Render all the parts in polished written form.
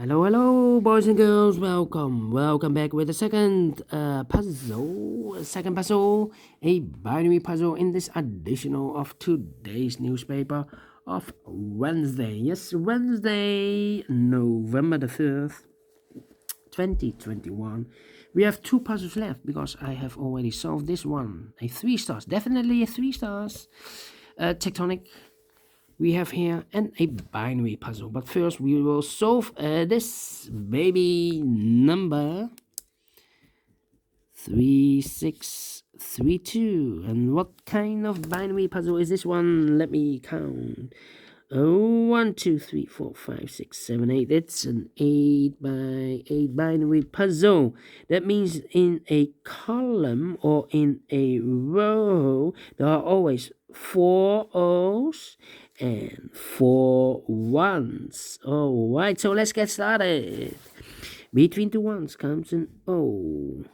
Hello, boys and girls. Welcome back with the second puzzle, a binary puzzle in this edition of today's newspaper of Wednesday. Yes, Wednesday, November the 3rd, 2021. We have two puzzles left because I have already solved this one. A 3 stars, definitely a 3 stars. Tectonic. We have here and a binary puzzle, but first we will solve this baby number 3632. And what kind of binary puzzle is this one? Let me count. 1, 2, 3, 4, 5, 6, 7, 8. It's an 8 by 8 binary puzzle. That means in a column or in a row, there are always 4 O's and 4 1s. Alright, so let's get started. Between two ones comes an O.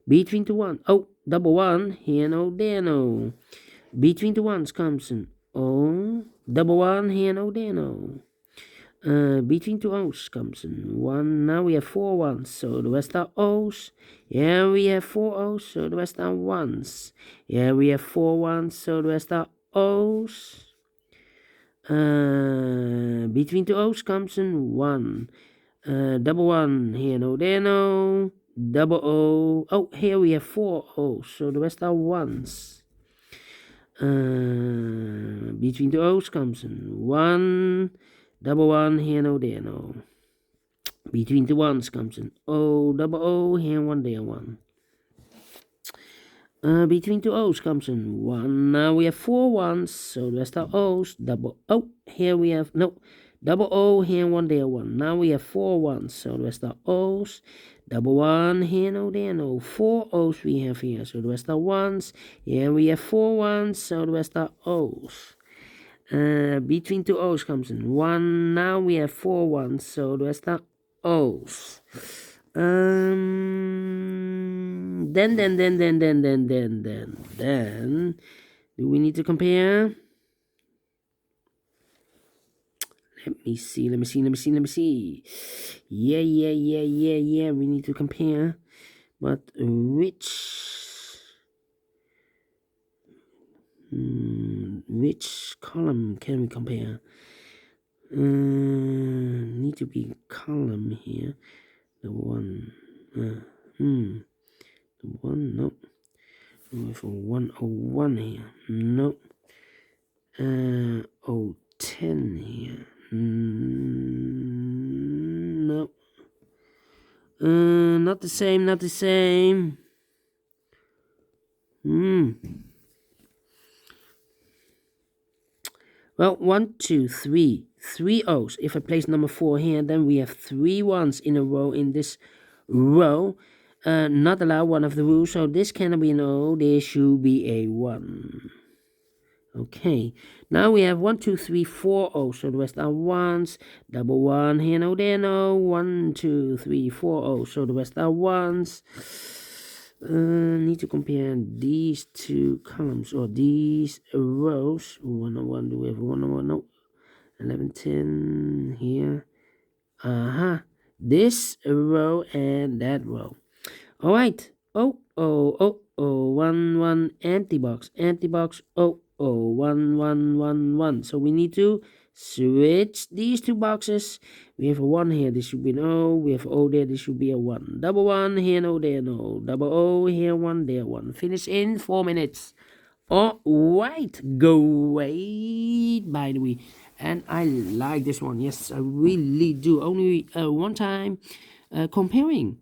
Between two one, oh, double one, here no, there no. Between two ones comes an O. Double one, here no, there no. Between two O's comes an 1. Now we have 4 ones, so the rest are O's. Here we have 4 O's, so the rest are 1s. Here we have 4 1s, so the rest are O's. Between two O's comes an 1. Double one, here no, there no. Double O. Oh, here we have 4 O's, so the rest are 1s. Between two O's comes an 1. Double one, here no, there no. Between the ones comes an O. Double O, here 1, there 1. Between two O's comes an 1. Now we have 4 1s, so the rest are O's. Double O, here we have, no. Double O, here 1, there 1. Now we have 4 1s, so the rest are O's. Double 1, here no, there no. 4 O's we have here, so the rest are 1s. Here we have 4 1s, so the rest are O's. Between two O's comes an 1. Now we have 4 1s, so the rest are O's. Then, do we need to compare? Let me see. Yeah, we need to compare. But which column can we compare? Need to be column here. The one. The one, no. With a 101 here. No. 010 here. No. Not the same. Well, 1, 2, 3. 3 O's. If I place number 4 here, then we have 3 1s in a row in this row. Not allowed, one of the rules, so this cannot be an O. There should be a 1. Okay, now we have 1, 2, 3, 4 O's, so the rest are 1s. Double 1, here no, there no. 1, 2, 3, 4 O's, so the rest are 1s. Need to compare these two columns or these rows. 101, do we have 101? No. 11, 10 here. This row and that row. All right. 1, 1, empty box. 1, 1. So we need to switch these two boxes. We have a 1 here, this should be an O. We have O there, this should be a 1. Double 1, here no, there no. Double O, here 1, there 1. Finish in 4 minutes. Alright, great, by the way. And I like this one. Yes, I really do. Only one time comparing.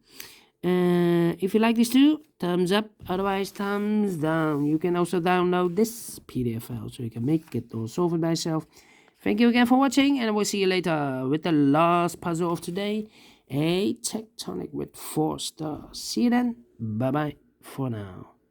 If you like this too, thumbs up. Otherwise, thumbs down. You can also download this PDF file so you can make it or solve it by yourself. Thank you again for watching, and I will see you later with the last puzzle of today. A tectonic with 4 stars. See you then. Bye-bye for now.